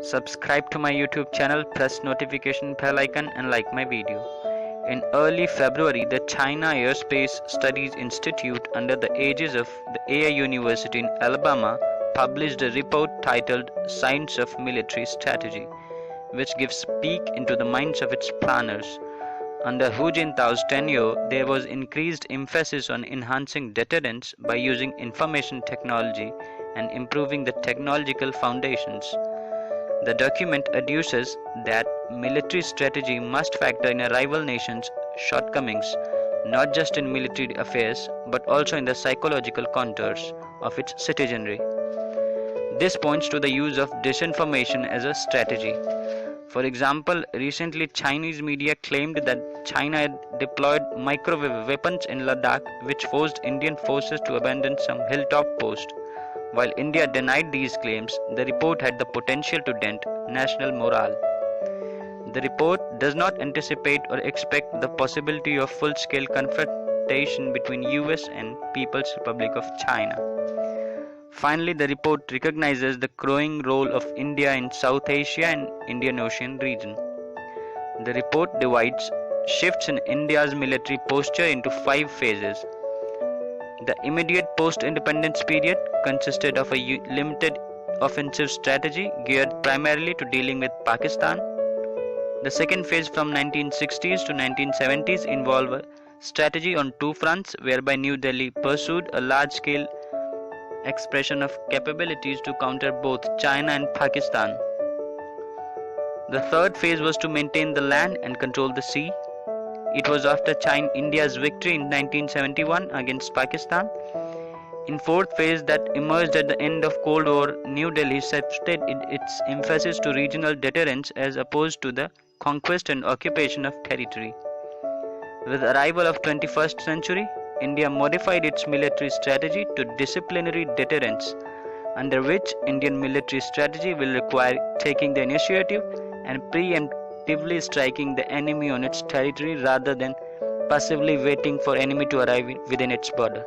Subscribe to my YouTube channel, press notification bell icon and like my video. In early February, the China Aerospace Studies Institute under the aegis of the AI University in Alabama published a report titled Science of Military Strategy, which gives a peek into the minds of its planners. Under Hu Jintao's tenure, there was increased emphasis on enhancing deterrence by using information technology and improving the technological foundations. The document adduces that military strategy must factor in a rival nation's shortcomings, not just in military affairs, but also in the psychological contours of its citizenry. This points to the use of disinformation as a strategy. For example, recently Chinese media claimed that China had deployed microwave weapons in Ladakh, which forced Indian forces to abandon some hilltop posts. While India denied these claims, the report had the potential to dent national morale. The report does not anticipate or expect the possibility of full-scale confrontation between US and People's Republic of China. Finally, the report recognizes the growing role of India in South Asia and Indian Ocean region. The report divides shifts in India's military posture into 5 phases. The immediate post-independence period consisted of a limited offensive strategy geared primarily to dealing with Pakistan. The second phase from 1960s to 1970s involved a strategy on 2 fronts, whereby New Delhi pursued a large-scale expression of capabilities to counter both China and Pakistan. The third phase was to maintain the land and control the sea. It was after India's victory in 1971 against Pakistan. In fourth phase that emerged at the end of Cold War, New Delhi shifted its emphasis to regional deterrence as opposed to the conquest and occupation of territory. With the arrival of 21st century, India modified its military strategy to disciplinary deterrence, under which Indian military strategy will require taking the initiative and preemptively striking the enemy on its territory rather than passively waiting for enemy to arrive within its border.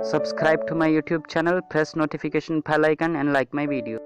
Subscribe to my YouTube channel, press notification bell icon and like my video.